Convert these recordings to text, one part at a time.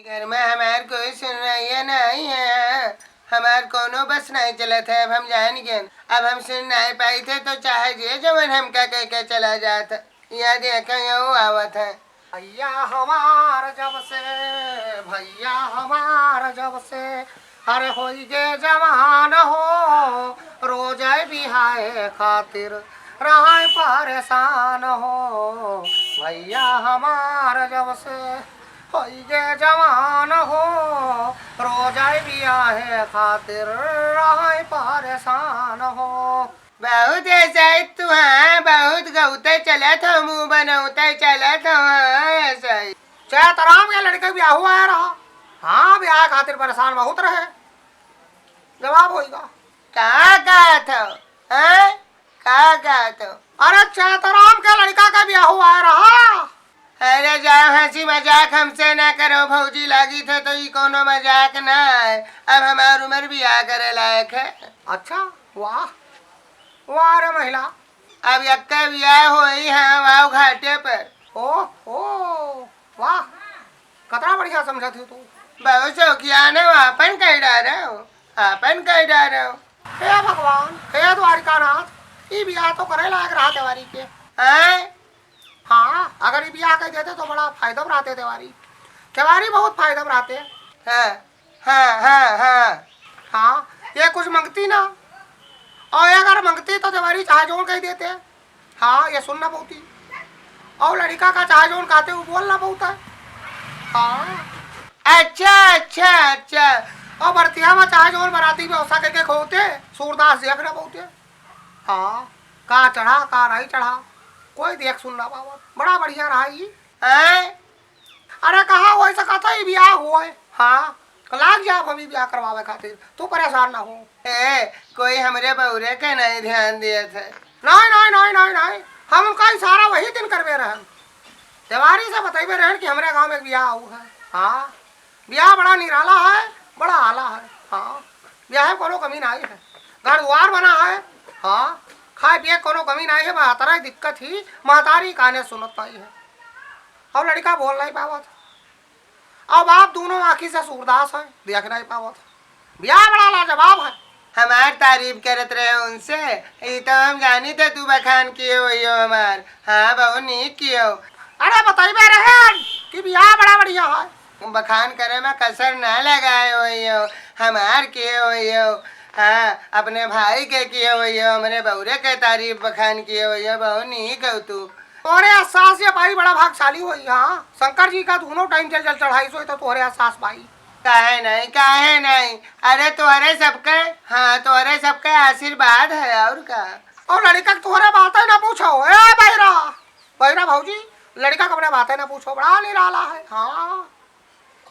घर में हमार कोई सुनवाइया नहीं है। हमार कोनो बस नहीं चलत है। अब हम जान गए। अब हम सुन नहीं पाई थे तो चाहे जे जवन हमका कह के चला जाता। यहाँ देखा यूँ आवत है। भैया हमार जब से, भैया हमार जब से, अरे होई गे जवान हो, रोज बिहाए खातिर रहा परेशान हो। भैया हमार जब से होई गे जवान हो, रोज बिहाए खातिर रहा परेशान हो। बहुत ऐसा ही तू हाँ, बहुत गौते चला था, मुँह बनौते चला था ऐसा ही। चाहे तराम के लड़के ब्याह हुआ है रहा। हाँ, ब्याह खातिर परेशान बहुत रहे। जवाब होगा कहा था? हाँ, कहा था? अरे चैतराम के लड़का का ब्याह हुआ है रहा। अरे जाओ, हंसी मजाक हमसे ना करो। भौजी लागी थे तो ये कोनो मजाक ना है। अब हमारी उम्र भी आ करे लायक है। अच्छा, वाह वाह रे महिला। अब यक्का ब्याह हो ही हाँ वाव घाटे पर। ओ वाह, कितना बढ़िया समझा थी तू। बहुत शौकियान है। अपन कह डारे हो, अपन कह डारे हो। हे भगवान, हे द्वारिकानाथ, ये ब्याह तो करे लायक रहा तिवारी के। हाँ, अगर ये ब्याह कह देते तो बड़ा फायदा में रहते तिवारी। तिवारी बहुत फायदा में रहते। हाँ हाँ हाँ हाँ हाँ, ये कुछ मंगती ना, और अगर मंगती तो तिवारी चाहे जोन कह देते। हाँ, ये सुनना बहुती, और लड़का का चाहे जोन कहते वो बोलना बहुत है। हाँ, अच्छा अच्छा अच्छा। और बरतिया में चाहे जोन बराती व्यवस्था करके खोते सूरदास देखना बहुते। हाँ, का चढ़ा का नहीं चढ़ा कोई देख सुनना बाबा, बड़ा बढ़िया रहा ये। अरे कहा वैसा कहता ही ब्याह हुआ है। हाँ, लाग जा अभी ब्याह करवावे खातिर, तू परेशान ना हो। कोई हमरे बउरे के नहीं ध्यान दिए थे। नहीं नहीं नहीं नहीं नहीं, हम उनका इशारा वही दिन करवे रहे। तिवारी से बताइए रहे कि हमारे गांव में ब्याह हुआ है। हाँ, ब्याह बड़ा निराला है, बड़ा आला है। हाँ, ब्याह में कोनो कमी नहीं है, घर द्वार बना है। हाँ, खाए पिए कोनो कमी नहीं है। महतारा दिक्कत ही महतारी काने सुनत पाई है, और लड़का बोल नहीं पावा था। अब आप दोनों आँखी से सूरदास है, देख नहीं पावा था। ब्याह बड़ा लाजवाब है। हमार तारीफ करत रहे उनसे। ये तो हम जानी थे तू बखान किए हो हमार। हाँ, बहुत नीक किए हो। अरे बताइए रहे कि ब्याह बड़ा बढ़िया है। बखान करे में कसर ना लगाए हो, हमार किए हो। हाँ, अपने भाई के किए हो, हमारे बउरे के तारीफ बखान किए हो। बहुत नीक हो तू। तोरे एहसास ये भाई बड़ा भागशाली हुई। हाँ, शंकर जी का दोनों टाइम चल चढ़ाई सो तो तोरे एहसास भाई। काहे नहीं, काहे नहीं। अरे तुम्हारे सबके, हाँ तुम्हारे सबके आशीर्वाद है और का। और लड़का तुम्हारे बातें ना पूछो। ए बहरा बहरा भौजी, लड़का कपड़े बातें ना पूछो, बड़ा निराला है। हाँ,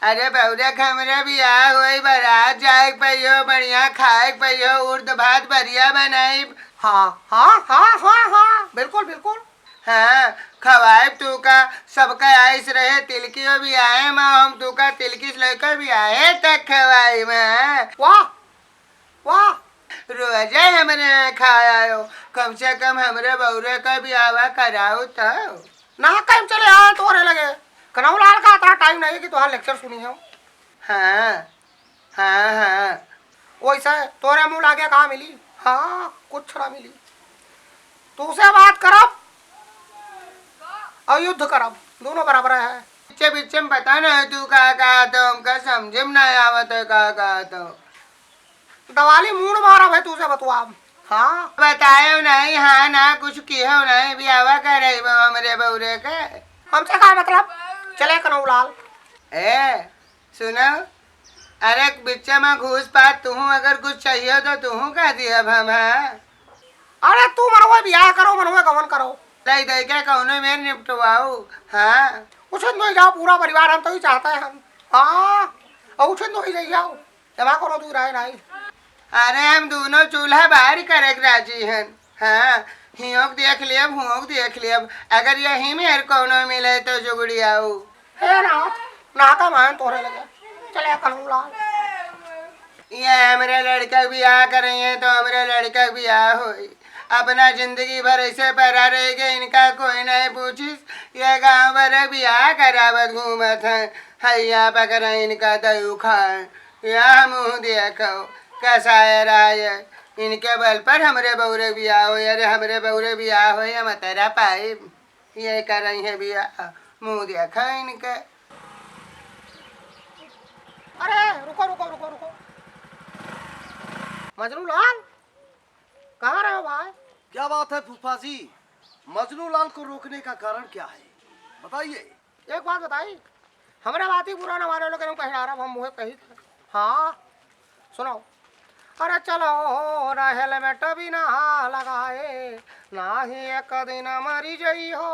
अरे बउरे हमरे बियाह हुई, बारात जाए पैयो, बढ़िया खाए पैयो, उर्द भात बढ़िया बनाई। हाँ हाँ हाँ हाँ हाँ, बिल्कुल बिल्कुल। हाँ, खवाए तू का सबका आइस रहे। तिलकी भी आए माँ, हम तू का तिलकी लेकर भी आए तक खवाई माँ। वाह वाह, रोजे हमने खाया हो। कम से कम हमरे बउरे का भी आवा कराओ तो ना कहीं चले आए तोरे लगे। कनौलाल का इतना टाइम नहीं कि तुहार लेक्चर सुनी हो। हाँ हाँ हाँ, वैसे तोरे मुँह लागे कहाँ मिली। हाँ, कुछ ना मिली। तुझसे बात करब और युद्ध करब, दोनों बराबर है। बिच्चे बिच्चे में पता ना तू कहा तो हमका समझे में नहीं आवत है कहा तो। दवाली मूड मारा भाई तुझसे बतुआ। हाँ, बताए नहीं। हाँ ना, कुछ किए हो नहीं भी आवा कर रही हमरे बउरे के। हमसे क्या मतलब, चले कनौलाल। सुनो, अरे बिच्चे में घूस पात तू, अगर कुछ चाहिए तो तू कह दिया हम। अरे तू मनवा ब्याह करो, मनवा गमन करो, ले दे के कौनो में निपटवाऊ। हाँ, उछन तो जाओ, पूरा परिवार हम तो ही चाहते हैं हम। हाँ, और उछन तो ही जाओ, जमा कोनो दूर आए नहीं। अरे हम दोनों चूल्हा बाहर करे राजी हैं। हाँ, हियोक देख लियब, हुओक देख लियब। अगर यही में हर कोनो मिले तो जुगड़ी आऊ। हे नाथ, नाता मान तोरे लगे, चले कनौलाल। ये हमारे लड़का ब्याह करेंगे तो हमारे लड़का ब्याह हो। अपना जिंदगी भर ऐसे पड़ा रहेगा, इनका कोई नहीं पूछिस। ये गाँव भर ब्याह करावत घूमत है। हैया पकड़ इनका दयू खाए या मुँह देखो कैसा है राय इनके बल पर हमरे बौरे बिया हो अरे हमरे बौरे बिया हो या मतरा पाए ये कर रही है बिया मुँह देखो इनके। अरे रुको रुको रुको रुको, मजनू लाल कहाँ रहे हो भाई? क्या बात है फूफा जी, मजनू लाल को रोकने का कारण क्या है बताइए। एक बात बताई, हमारे बात ही बुरा ना मारे लोग कहीं आ रहा हम मुँह कही थे। हाँ सुनो, अरे चलो ना हेलमेट भी ना लगाए ना ही एक दिन मरी जई हो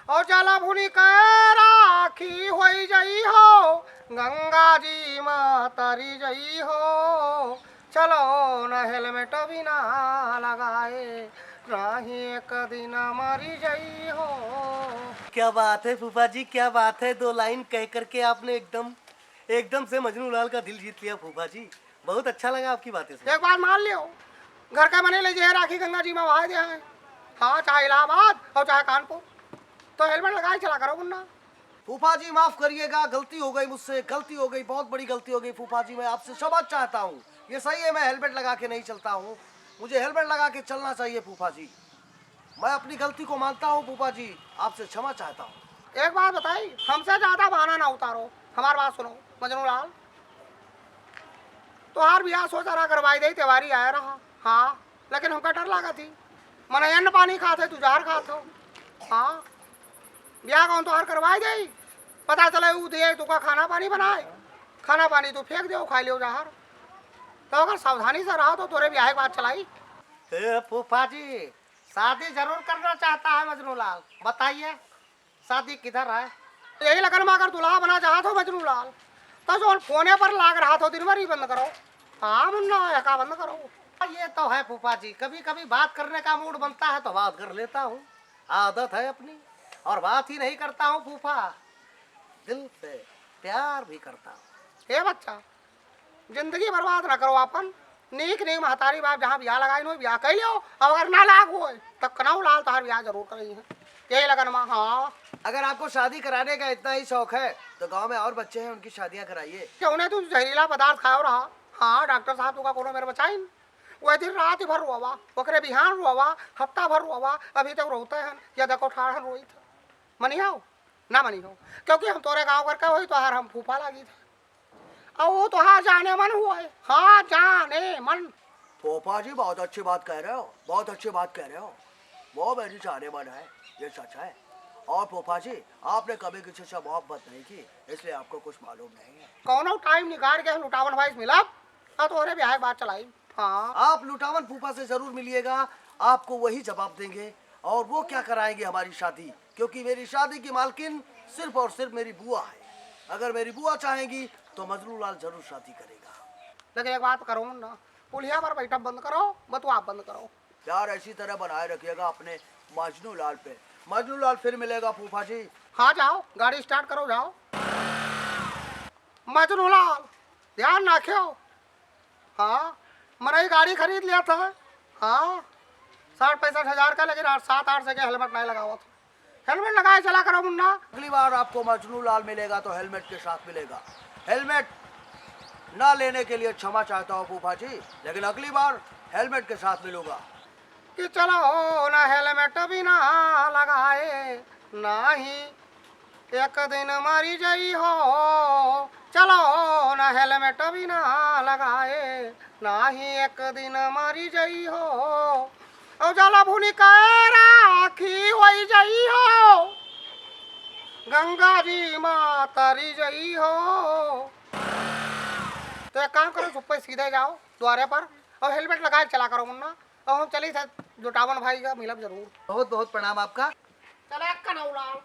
और चला भूली कर राखी हो जई हो गंगा जी माँ तरी जई हो। चलो ना हेलमेट भी ना लगाए ना ही एक दिन मरी जई हो। क्या बात है फूफा जी, क्या बात है, दो लाइन कह करके आपने एकदम से मजनू लाल का दिल जीत लिया फूफा जी। बहुत अच्छा लगा आपकी बातें सुन। एक बात मान लियो, घर का बने ले जे राखी गंगा जी में बहा दिया है। हाँ चाहे इलाहाबाद और चाहे कानपुर, तो हेलमेट लगा के चला करो मुन्ना। फूफा जी माफ करिएगा, गलती हो गई मुझसे, गलती हो गई, बहुत बड़ी गलती हो गई फूफा जी। मैं आपसे क्षमा चाहता हूँ। ये सही है मैं हेलमेट लगा के नहीं चलता हूँ, मुझे हेलमेट लगा के चलना चाहिए फूफा जी। मैं अपनी गलती को मानता हूँ फूफा जी, आपसे क्षमा चाहता हूँ। एक बात बताई, हमसे ज्यादा बहाना ना उतारो, हमारी बात सुनो मजनू लाल। तोहार बियाह सोचा रहा करवाई दे, त्योहारी आया रहा। हाँ लेकिन हमका डर लगा थी, मन अन्न पानी खाते तू जहर खाते हो। हाँ ब्याह कौन तोहार करवाई दे, पता चले ऊ दे तुका खाना पानी बनाए, खाना पानी तू फेंक दे खा लियो जहर। तो अगर सावधानी से रहा तो तोरे ब्याह की बात चलाई। फूफा जी शादी जरूर करना चाहता है मजनू लाल, बताइए शादी किधर है? यही लगन में अगर दूल्हा बना चाहते हो मजनू लाल तो जो फोने पर लाग रहा था दिन भर ही बंद करो। हाँ मुन्ना का बंद करो। ये तो है फूफा जी, कभी कभी बात करने का मूड बनता है तो बात कर लेता हूँ, आदत है अपनी। और बात ही नहीं करता हूँ फूफा, दिल से प्यार भी करता हूँ। हे बच्चा जिंदगी बर्बाद ना करो अपन, नीक नीक महतारी बाप जहाँ ब्याह लगाई नो ब्याह कह लियो, अगर ना लाग हो तब कनाऊ लाल तार ब्याह जरूर करी है यही लगन में। हाँ अगर आपको शादी कराने का इतना ही शौक है तो गांव में और बच्चे हैं उनकी शादियां कराइए। क्या उन्हें तू जहरीला पदार्थ खाओ रहा? हाँ डॉक्टर साहब तुका कोनो मेरे बचाइन, वह दिन रात भर रोवा ओकरे बिहान रोवा हफ्ता भर रोवा अभी तक रोते हैं या देखो ठाढ़ रोई था। मनी हो ना मनी हो, क्योंकि हम तोरे गाँव करके वही तोहार हम फूफा लगी थे और वो तोहार जाने मन हुआ है। हाँ जाने मन। फूफा जी बहुत अच्छी बात कह रहे हो, बहुत अच्छी बात कह रहे हो, वो मेरी जाने मन है, ये सच है। और फूफा जी आपने कभी किसी से मोहब्बत नहीं की इसलिए आपको कुछ मालूम नहीं है। कौनो टाइम निकाल के लुटावन भाई मिला तो अरे ब्याह की बात चलाई। हाँ आप लुटावन फूफा से जरूर मिलिएगा, आपको वही जवाब देंगे और वो क्या कराएंगे हमारी शादी, क्योंकि मेरी शादी की मालकिन सिर्फ और सिर्फ मेरी बुआ है। अगर मेरी बुआ चाहेंगी तो मजनू लाल जरूर शादी करेगा। लेकिन एक बात करो ना, पुलिया पर बैठा बंद करो, बतवा आप बंद करो। प्यार ऐसी तरह बनाए रखिएगा अपने मजनू लाल पे, मजनू लाल फिर मिलेगा फूफा जी। हाँ जाओ गाड़ी स्टार्ट करो जाओ। मजनू लाल ध्यान रखियो। हाँ मैंने गाड़ी खरीद लिया था। हाँ 60-65 हजार का, लेकिन 7-8 से हेलमेट नहीं लगा हुआ था। हेलमेट लगाए चला करो मुन्ना। अगली बार आपको मजनू लाल मिलेगा तो हेलमेट के साथ मिलेगा। हेलमेट ना लेने के लिए क्षमा चाहता हूँ फूफा जी, लेकिन अगली बार हेलमेट के साथ मिलूंगा। कि चलो ना हेलमेट भी ना लगाए ना ही एक दिन मरी जई हो। चलो ना हेलमेट भी ना लगाए ना ही एक दिन मरी जई हो और जला भूनी का राखी होई जई हो गंगा जी माँ तरी जई हो। तो एक काम करो चुप्पे सीधे जाओ द्वारे पर और हेलमेट लगा के चला करो मुन्ना। और हम चली थे जुटावन भाई का मिलब जरूर। बहुत बहुत प्रणाम आपका। चले कनौलाल।